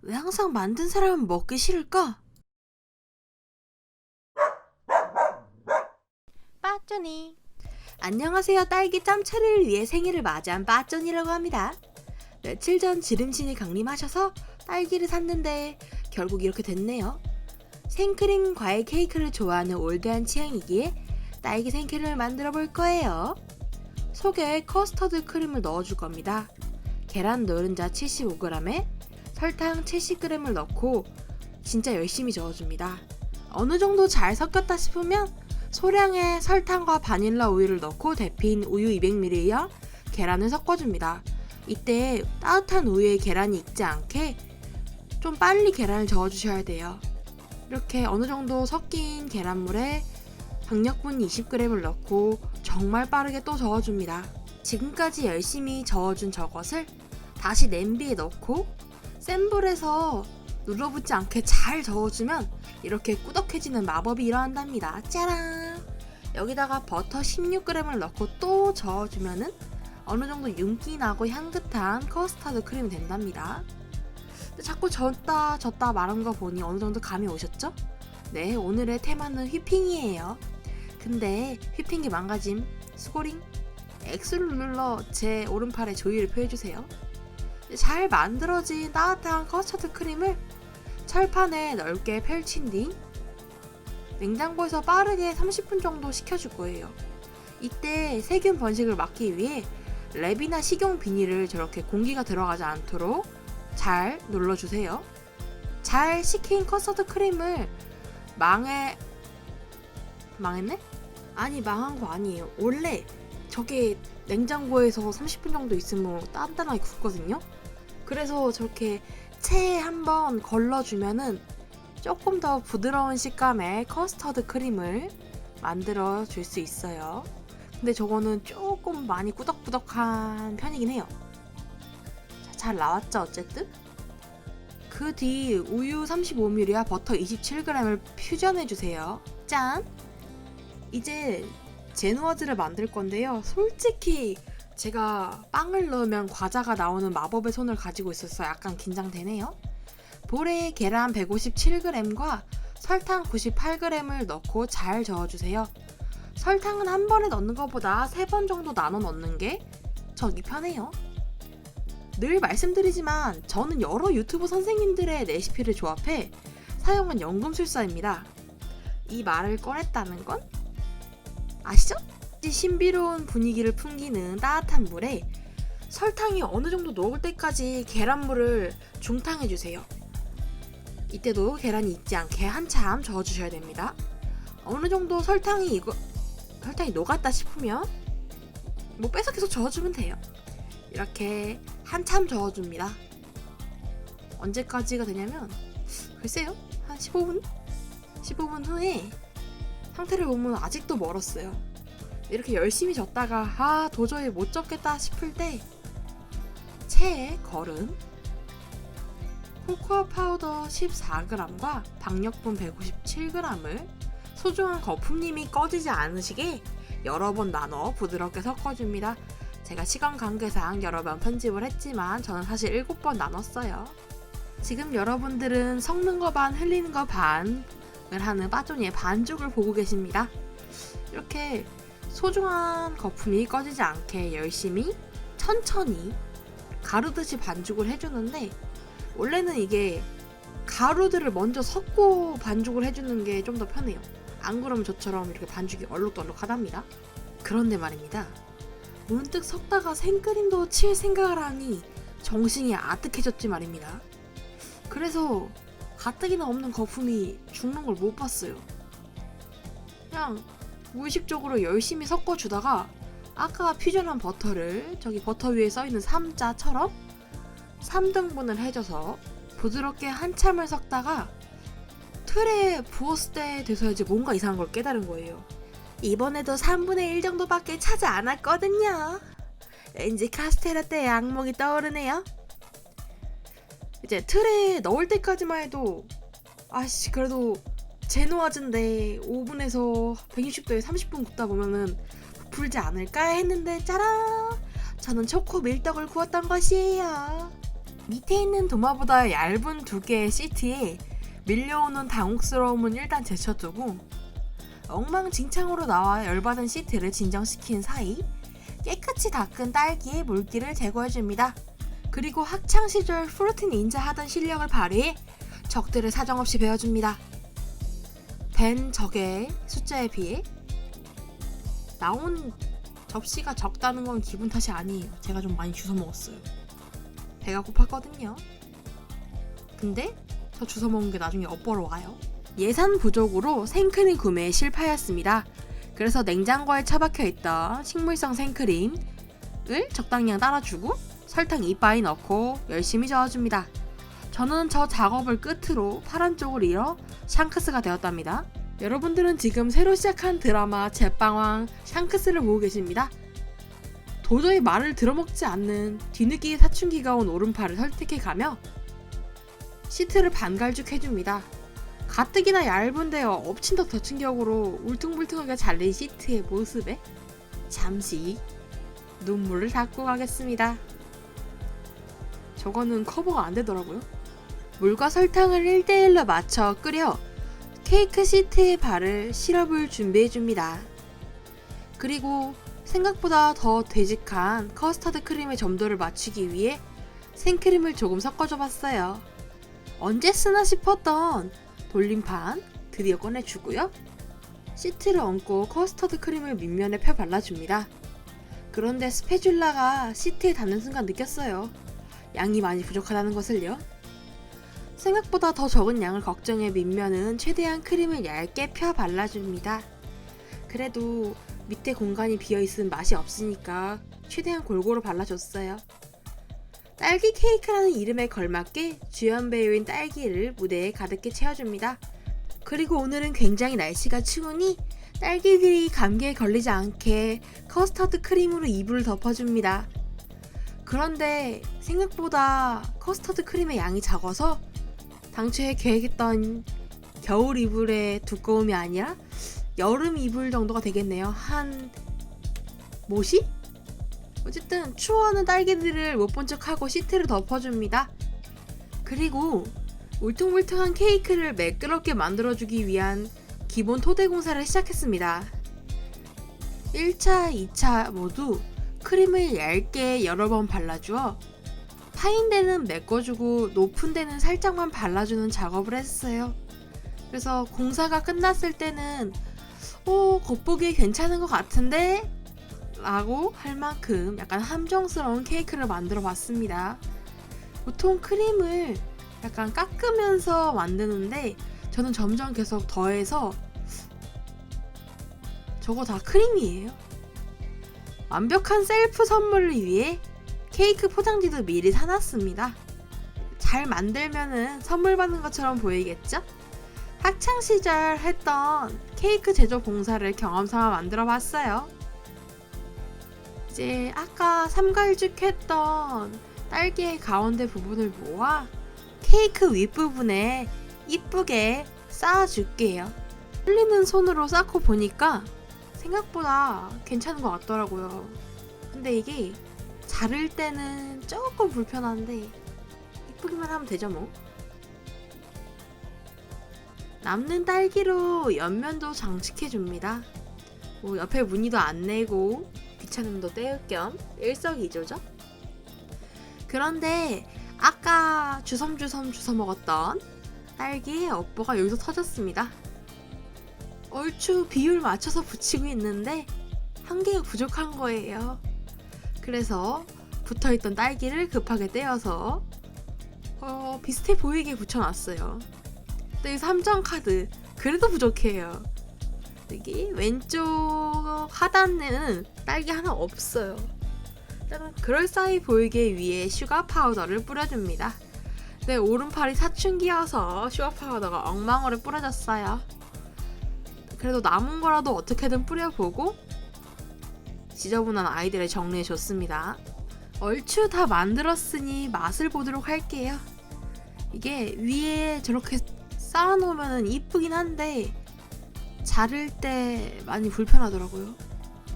왜 항상 만든 사람은 먹기 싫을까? 빠쭈니. 안녕하세요. 딸기 짬차를 위해 생일을 맞이한 빠쫀이라고 합니다. 며칠 전 지름신이 강림하셔서 딸기를 샀는데 결국 이렇게 됐네요. 생크림 과일 케이크를 좋아하는 올드한 취향이기에 딸기 생크림을 만들어 볼 거예요. 속에 커스터드 크림을 넣어줄 겁니다. 계란 노른자 75g에 설탕 70g을 넣고 진짜 열심히 저어줍니다. 어느 정도 잘 섞였다 싶으면 소량의 설탕과 바닐라 우유를 넣고 데핀 우유 200ml와 계란을 섞어줍니다. 이때 따뜻한 우유에 계란이 익지 않게 좀 빨리 계란을 저어주셔야 돼요. 이렇게 어느 정도 섞인 계란물에 박력분 20g을 넣고 정말 빠르게 또 저어줍니다. 지금까지 열심히 저어준 저것을 다시 냄비에 넣고 센 불에서 눌러붙지 않게 잘 저어주면 이렇게 꾸덕해지는 마법이 일어난답니다. 짜란! 여기다가 버터 16g을 넣고 또 저어주면은 어느 정도 윤기 나고 향긋한 커스터드 크림이 된답니다. 근데 자꾸 졌다 말한 거 보니 어느 정도 감이 오셨죠? 네, 오늘의 테마는 휘핑이에요. 근데 휘핑이 망가짐, 수고링, X를 눌러 제 오른팔에 조이를 표해주세요. 잘 만들어진 따뜻한 커스터드 크림을 철판에 넓게 펼친 뒤 냉장고에서 빠르게 30분 정도 식혀줄 거예요. 이때 세균 번식을 막기 위해 랩이나 식용 비닐을 저렇게 공기가 들어가지 않도록 잘 눌러주세요. 잘 식힌 커스터드 크림을 망했네? 아니, 망한 거 아니에요. 원래 저게 냉장고에서 30분 정도 있으면 단단하게 굳거든요. 그래서 저렇게 체에 한번 걸러주면은 조금 더 부드러운 식감의 커스터드 크림을 만들어 줄 수 있어요. 근데 저거는 조금 많이 꾸덕꾸덕한 편이긴 해요. 잘 나왔죠, 어쨌든? 그 뒤 우유 35ml와 버터 27g을 퓨전해주세요. 짠! 이제 제누아즈를 만들 건데요. 솔직히 제가 빵을 넣으면 과자가 나오는 마법의 손을 가지고 있어서 약간 긴장되네요. 볼에 계란 157g과 설탕 98g을 넣고 잘 저어주세요. 설탕은 한 번에 넣는 것보다 3번 정도 나눠 넣는 게 저기 편해요. 늘 말씀드리지만 저는 여러 유튜브 선생님들의 레시피를 조합해 사용한 연금술사입니다. 이 말을 꺼냈다는 건 아시죠? 신비로운 분위기를 풍기는 따뜻한 물에 설탕이 어느 정도 녹을 때까지 계란물을 중탕해주세요. 이때도 계란이 익지 않게 한참 저어주셔야 됩니다. 어느 정도 설탕이 녹았다 싶으면 뭐 빼서 계속 저어주면 돼요. 이렇게 한참 저어줍니다. 언제까지가 되냐면 글쎄요, 한 15분? 15분 후에 상태를 보면 아직도 멀었어요. 이렇게 열심히 젓다가 도저히 못 젓겠다 싶을 때 체에 걸은 코코아 파우더 14g과 박력분 157g을 소중한 거품님이 꺼지지 않으시게 여러 번 나눠 부드럽게 섞어줍니다. 제가 시간 관계상 여러 번 편집을 했지만 저는 사실 7번 나눴어요. 지금 여러분들은 섞는 거 반, 흘리는 거 반을 하는 빠쪼니의 반죽을 보고 계십니다. 이렇게 소중한 거품이 꺼지지 않게 열심히 천천히 가루듯이 반죽을 해주는데 원래는 이게 가루들을 먼저 섞고 반죽을 해주는 게 좀 더 편해요. 안 그러면 저처럼 이렇게 반죽이 얼룩덜룩하답니다. 그런데 말입니다. 문득 섞다가 생크림도 칠 생각을 하니 정신이 아득해졌지 말입니다. 그래서 가뜩이나 없는 거품이 죽는 걸 못 봤어요. 그냥 무의식적으로 열심히 섞어주다가 아까 퓨전한 버터를 저기 버터 위에 써있는 3자처럼 3등분을 해줘서 부드럽게 한참을 섞다가 틀에 부었을 때 돼서 이제 뭔가 이상한 걸 깨달은 거예요. 이번에도 3분의 1 정도밖에 차지 않았거든요. 왠지 카스테라떼의 악몽이 떠오르네요. 이제 틀에 넣을 때까지만 해도 그래도 제노아즈인데 오븐에서 160도에 30분 굽다 보면은 부풀지 않을까 했는데 짜란! 저는 초코 밀떡을 구웠던 것이에요. 밑에 있는 도마보다 얇은 두 개의 시트에 밀려오는 당혹스러움은 일단 제쳐두고 엉망진창으로 나와 열받은 시트를 진정시킨 사이 깨끗이 닦은 딸기의 물기를 제거해줍니다. 그리고 학창시절 프루트 닌자 하던 실력을 발휘해 적들을 사정없이 베어줍니다. 벤 적의 숫자에 비해 나온 접시가 적다는 건 기분 탓이 아니에요. 제가 좀 많이 주워 먹었어요. 배가 고팠거든요. 근데 저 주워 먹은 게 나중에 엿보러 와요. 예산 부족으로 생크림 구매에 실패하였습니다. 그래서 냉장고에 처박혀 있던 식물성 생크림을 적당량 따라주고 설탕 이빠이 넣고 열심히 저어줍니다. 저는 저 작업을 끝으로 파란 쪽을 잃어 샹크스가 되었답니다. 여러분들은 지금 새로 시작한 드라마 제빵왕 샹크스를 보고 계십니다. 도저히 말을 들어먹지 않는 뒤늦게 사춘기가 온 오른팔을 설득해가며 시트를 반갈죽해줍니다. 가뜩이나 얇은데 엎친 덕 덮친 격으로 울퉁불퉁하게 잘린 시트의 모습에 잠시 눈물을 닦고 가겠습니다. 저거는 커버가 안 되더라고요. 물과 설탕을 1대1로 맞춰 끓여 케이크 시트에 바를 시럽을 준비해줍니다. 그리고 생각보다 더 되직한 커스터드 크림의 점도를 맞추기 위해 생크림을 조금 섞어줘봤어요. 언제 쓰나 싶었던 돌림판 드디어 꺼내주고요. 시트를 얹고 커스터드 크림을 밑면에 펴 발라줍니다. 그런데 스패츌라가 시트에 닿는 순간 느꼈어요. 양이 많이 부족하다는 것을요. 생각보다 더 적은 양을 걱정해 밑면은 최대한 크림을 얇게 펴 발라줍니다. 그래도 밑에 공간이 비어있으면 맛이 없으니까 최대한 골고루 발라줬어요. 딸기 케이크라는 이름에 걸맞게 주연 배우인 딸기를 무대에 가득히 채워줍니다. 그리고 오늘은 굉장히 날씨가 추우니 딸기들이 감기에 걸리지 않게 커스터드 크림으로 이불을 덮어줍니다. 그런데 생각보다 커스터드 크림의 양이 작아서 당초에 계획했던 겨울 이불의 두꺼움이 아니라 여름 이불 정도가 되겠네요. 한 모시? 어쨌든 추워하는 딸기들을 못 본 척하고 시트를 덮어줍니다. 그리고 울퉁불퉁한 케이크를 매끄럽게 만들어주기 위한 기본 토대 공사를 시작했습니다. 1차, 2차 모두 크림을 얇게 여러 번 발라주어 파인 데는 메꿔주고 높은 데는 살짝만 발라주는 작업을 했어요. 그래서 공사가 끝났을 때는 겉보기에 괜찮은 것 같은데? 라고 할 만큼 약간 함정스러운 케이크를 만들어 봤습니다. 보통 크림을 약간 깎으면서 만드는데 저는 점점 계속 더해서 저거 다 크림이에요. 완벽한 셀프 선물을 위해 케이크 포장지도 미리 사놨습니다. 잘 만들면은 선물 받는 것처럼 보이겠죠? 학창시절 했던 케이크 제조 봉사를 경험삼아 만들어 봤어요. 이제 아까 삼갈죽했던 딸기의 가운데 부분을 모아 케이크 윗부분에 이쁘게 쌓아줄게요. 흘리는 손으로 쌓고 보니까 생각보다 괜찮은 것 같더라고요. 근데 이게 자를 때는 조금 불편한데 이쁘기만 하면 되죠 뭐. 남는 딸기로 옆면도 장식해줍니다. 옆에 무늬도 안 내고 귀찮음도 때울 겸 일석이조죠. 그런데 아까 주섬주섬 주워 먹었던 딸기의 업보가 여기서 터졌습니다. 얼추 비율 맞춰서 붙이고 있는데 한 개가 부족한 거예요. 그래서 붙어있던 딸기를 급하게 떼어서 비슷해 보이게 붙여놨어요. 근데 이 3점 카드 그래도 부족해요. 여기 왼쪽 하단에는 딸기 하나 없어요. 일단 그럴싸해 보이게 위에 슈가 파우더를 뿌려줍니다. 네, 오른팔이 사춘기여서 슈가 파우더가 엉망으로 뿌려졌어요. 그래도 남은 거라도 어떻게든 뿌려보고 지저분한 아이들을 정리해줬습니다. 얼추 다 만들었으니 맛을 보도록 할게요. 이게 위에 저렇게 쌓아놓으면 이쁘긴 한데 자를 때 많이 불편하더라고요.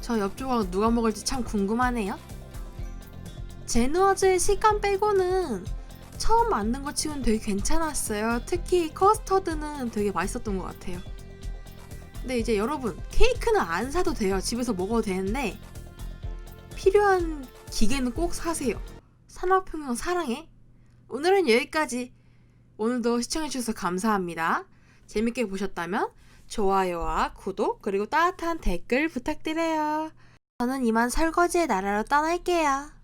저 옆조각 누가 먹을지 참 궁금하네요. 제누어즈의 식감 빼고는 처음 만든 것 치고는 되게 괜찮았어요. 특히 커스터드는 되게 맛있었던 것 같아요. 근데 이제 여러분, 케이크는 안 사도 돼요. 집에서 먹어도 되는데 필요한 기계는 꼭 사세요. 산업혁명 사랑해. 오늘은 여기까지. 오늘도 시청해주셔서 감사합니다. 재밌게 보셨다면 좋아요와 구독 그리고 따뜻한 댓글 부탁드려요. 저는 이만 설거지의 나라로 떠날게요.